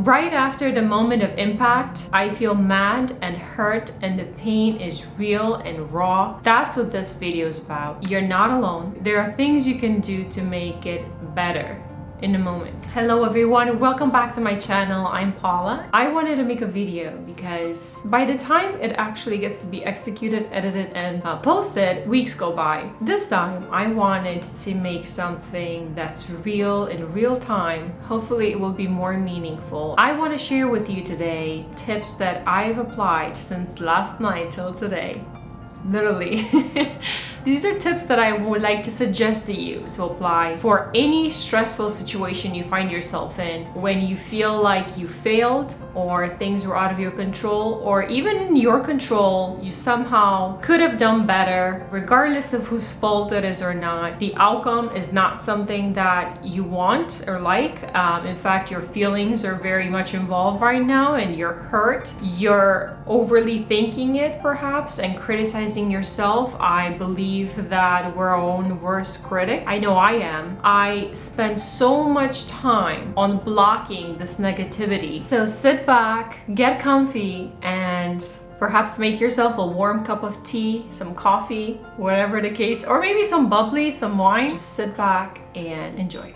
Right after the moment of impact, I feel mad and hurt and the pain is real and raw. That's what this video is about. You're not alone. There are things you can do to make it better in a moment. Hello everyone, welcome back to my channel. I'm Paula. I wanted to make a video because by the time it actually gets to be executed, edited, and posted, weeks go by. This time I wanted to make something that's real in real time. Hopefully it will be more meaningful. I want to share with you today tips that I've applied since last night till today. Literally. These are tips that I would like to suggest to you to apply for any stressful situation you find yourself in, when you feel like you failed or things were out of your control, or even in your control, you somehow could have done better, regardless of whose fault it is or not. The outcome is not something that you want or like. In fact, your feelings are very much involved right now and you're hurt. You're overly thinking it perhaps and criticizing yourself. I believe that we're our own worst critic. I know I am. I spend so much time on blocking this negativity. So sit back, get comfy, and perhaps make yourself a warm cup of tea, some coffee, whatever the case, or maybe some bubbly, some wine. Just sit back and enjoy.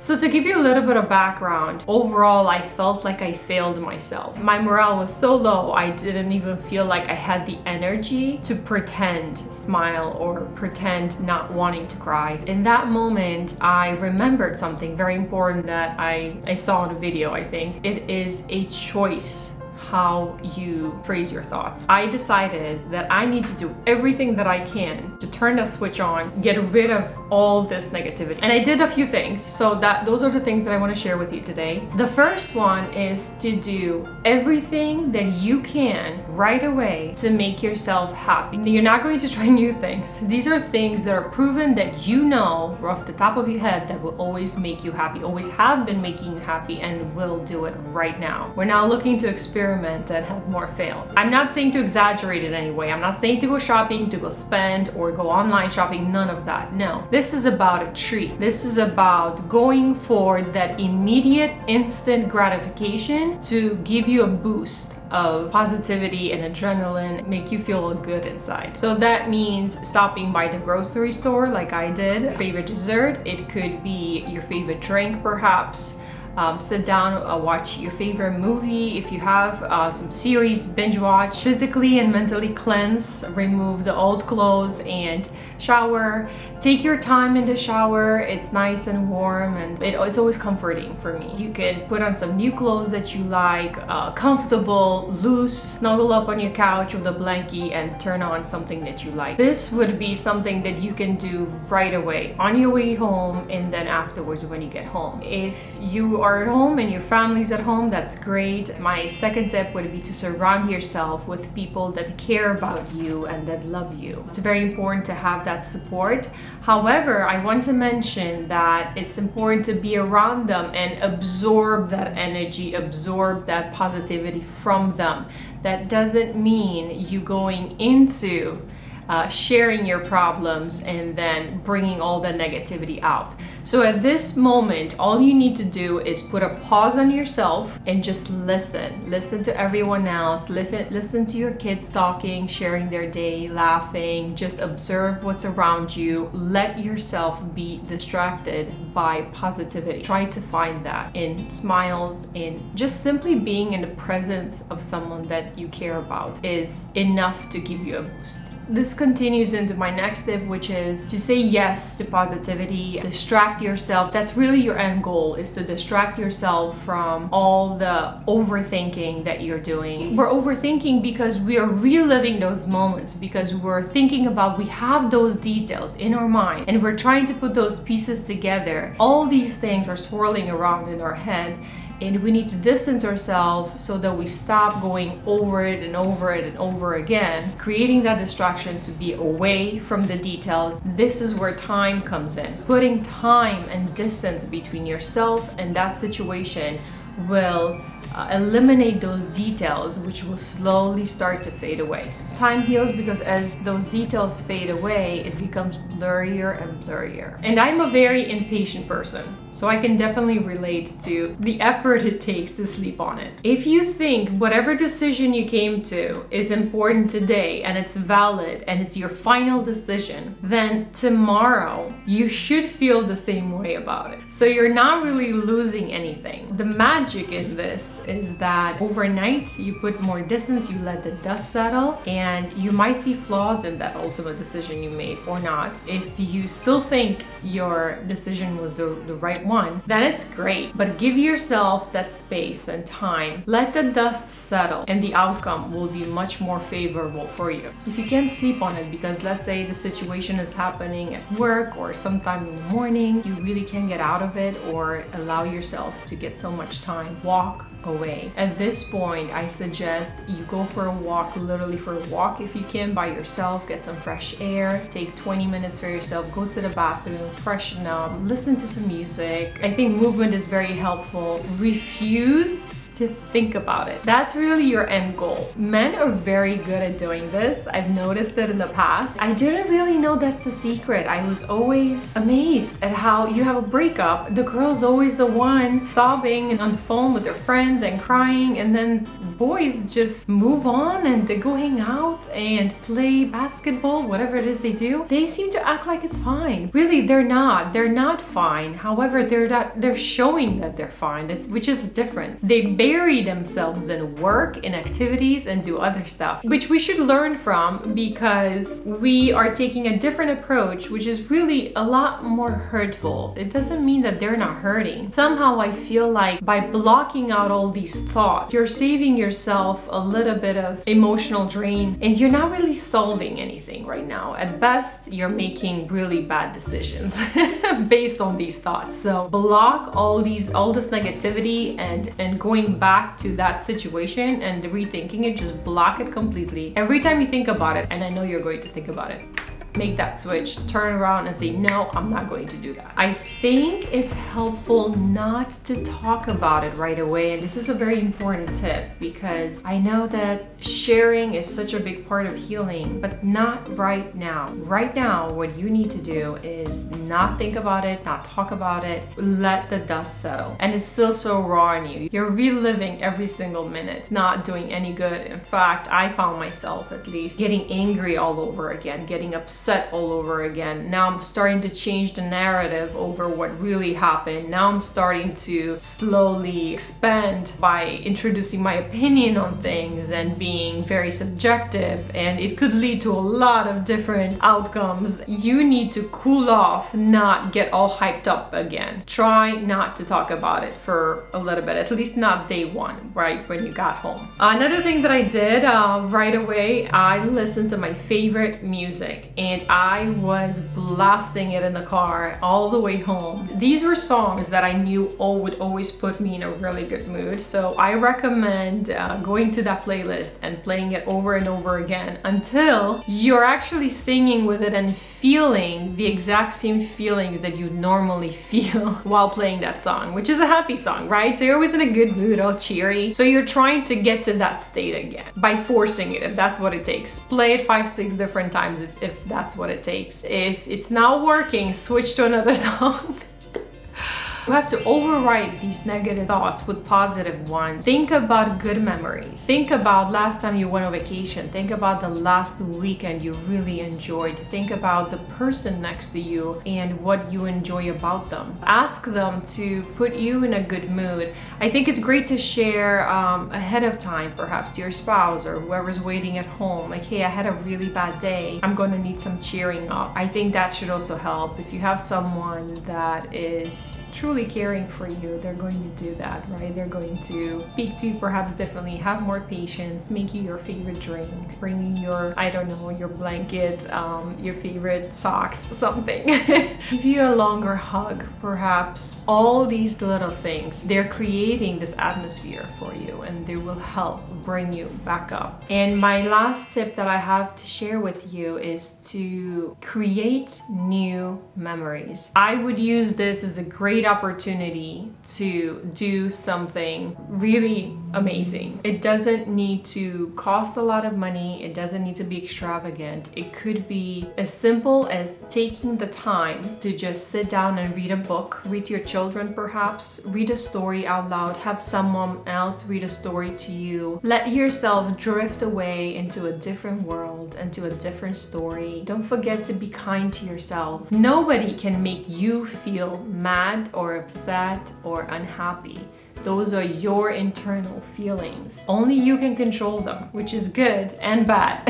So to give you a little bit of background, overall I felt like I failed myself. My morale was so low, I didn't even feel like I had the energy to pretend smile or pretend not wanting to cry. In that moment, I remembered something very important that I saw in a video, I think. It is a choice how you phrase your thoughts. I decided that I need to do everything that I can to turn that switch on, get rid of all this negativity. And I did a few things, so those are the things that I want to share with you today. The first one is to do everything that you can right away to make yourself happy. You're not going to try new things. These are things that are proven, that you know off the top of your head, that will always make you happy, always have been making you happy, and will do it right now. We're now looking to experiment and have more fails. I'm not saying to exaggerate it anyway. I'm not saying to go shopping, to go spend, or go online shopping, none of that. No, this is about a treat. This is about going for that immediate, instant gratification to give you a boost of positivity and adrenaline, make you feel good inside. So that means stopping by the grocery store like I did. Favorite dessert, it could be your favorite drink perhaps. Sit down, watch your favorite movie. If you have some series, binge watch. Physically and mentally cleanse, remove the old clothes and shower. Take your time in the shower. It's nice and warm and it's always comforting for me. You can put on some new clothes that you like, comfortable, loose, snuggle up on your couch with a blankie and turn on something that you like. This would be something that you can do right away on your way home and then afterwards when you get home. If you are at home and your family's at home, that's great. My second tip would be to surround yourself with people that care about you and that love you. It's very important to have that support. However, I want to mention that it's important to be around them and absorb that energy, absorb that positivity from them. That doesn't mean you going into sharing your problems and then bringing all the negativity out. So at this moment, all you need to do is put a pause on yourself and just listen. Listen to everyone else. Listen to your kids talking, sharing their day, laughing. Just observe what's around you. Let yourself be distracted by positivity. Try to find that in smiles, in just simply being in the presence of someone that you care about is enough to give you a boost. This continues into my next tip, which is to say yes to positivity. Distract yourself. That's really your end goal, is to distract yourself from all the overthinking that you're doing. We're overthinking because we are reliving those moments, because we're thinking about, we have those details in our mind and we're trying to put those pieces together. All these things are swirling around in our head, and we need to distance ourselves so that we stop going over it and over it and over again, creating that distraction to be away from the details. This is where time comes in. Putting time and distance between yourself and that situation will eliminate those details, which will slowly start to fade away. Time heals because as those details fade away, it becomes blurrier and blurrier. And I'm a very impatient person. So I can definitely relate to the effort it takes to sleep on it. If you think whatever decision you came to is important today and it's valid and it's your final decision, then tomorrow you should feel the same way about it. So you're not really losing anything. The magic in this is that overnight you put more distance, you let the dust settle, and you might see flaws in that ultimate decision you made or not. If you still think your decision was the right one, then it's great. But give yourself that space and time. Let the dust settle and the outcome will be much more favorable for you. If you can't sleep on it because let's say the situation is happening at work or sometime in the morning, you really can't get out of it or allow yourself to get so much time, walk away. At this point, I suggest you go for a walk, literally for a walk if you can, by yourself, get some fresh air, take 20 minutes for yourself, go to the bathroom, freshen up, listen to some music. I think movement is very helpful. Refuse to think about it. That's really your end goal. Men are very good at doing this. I've noticed it in the past. I didn't really know that's the secret. I was always amazed at how you have a breakup. The girl's always the one sobbing on the phone with their friends and crying, and then boys just move on and they go hang out and play basketball, whatever it is they do. They seem to act like it's fine. Really, they're not. They're not fine. However, they're showing that they're fine, which is different. They bury themselves in work, in activities, and do other stuff, which we should learn from because we are taking a different approach, which is really a lot more hurtful. It doesn't mean that they're not hurting. Somehow I feel like by blocking out all these thoughts, you're saving yourself a little bit of emotional drain and you're not really solving anything right now. At best, you're making really bad decisions based on these thoughts. So block all this negativity and going back to that situation and rethinking it, just block it completely. Every time you think about it, and I know you're going to think about it, make that switch, turn around and say, no, I'm not going to do that. I think it's helpful not to talk about it right away. And this is a very important tip because I know that sharing is such a big part of healing, but not right now. Right now, what you need to do is not think about it, not talk about it, let the dust settle. And it's still so raw in you. You're reliving every single minute, not doing any good. In fact, I found myself at least getting angry all over again, getting upset all over again. Now I'm starting to change the narrative over what really happened. Now I'm starting to slowly expand by introducing my opinion on things and being very subjective, and it could lead to a lot of different outcomes. You need to cool off, not get all hyped up again. Try not to talk about it for a little bit, at least not day one, right when you got home. Another thing that I did right away, I listened to my favorite music and I was blasting it in the car all the way home. These were songs that I knew would always put me in a really good mood. So I recommend going to that playlist and playing it over and over again until you're actually singing with it and feeling the exact same feelings that you normally feel while playing that song, which is a happy song, right? So you're always in a good mood, all cheery. So you're trying to get to that state again by forcing it, if that's what it takes. Play it 5-6 different times if that's what it takes. If it's not working, switch to another song. You have to overwrite these negative thoughts with positive ones. Think about good memories. Think about last time you went on vacation. Think about the last weekend you really enjoyed. Think about the person next to you and what you enjoy about them. Ask them to put you in a good mood. I think it's great to share ahead of time, perhaps to your spouse or whoever's waiting at home. Like, hey, I had a really bad day. I'm going to need some cheering up. I think that should also help. If you have someone that is truly caring for you, they're going to do that, right? They're going to speak to you perhaps differently, have more patience, make you your favorite drink, bring you your, I don't know, your blanket, your favorite socks, something. Give you a longer hug, perhaps. All these little things, they're creating this atmosphere for you and they will help bring you back up. And my last tip that I have to share with you is to create new memories. I would use this as a great great opportunity to do something really amazing. It doesn't need to cost a lot of money. It doesn't need to be extravagant. It could be as simple as taking the time to just sit down and read a book, read to your children perhaps, read a story out loud, have someone else read a story to you. Let yourself drift away into a different world, into a different story. Don't forget to be kind to yourself. Nobody can make you feel mad or upset or unhappy. Those are your internal feelings. Only you can control them, which is good and bad.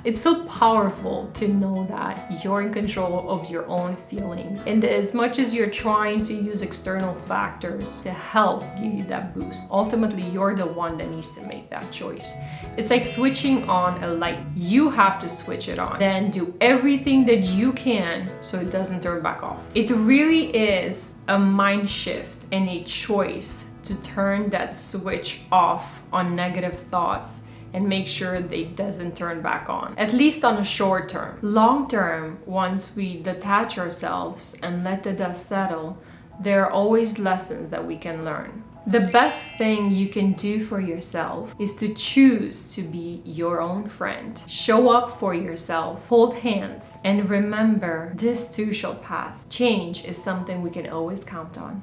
It's so powerful to know that you're in control of your own feelings. And as much as you're trying to use external factors to help give you that boost, ultimately you're the one that needs to make that choice. It's like switching on a light. You have to switch it on. Then do everything that you can so it doesn't turn back off. It really is a mind shift and a choice to turn that switch off on negative thoughts and make sure they doesn't turn back on, at least on a short term. Long term, once we detach ourselves and let the dust settle, there are always lessons that we can learn. The best thing you can do for yourself is to choose to be your own friend. Show up for yourself, hold hands, and remember, this too shall pass. Change is something we can always count on.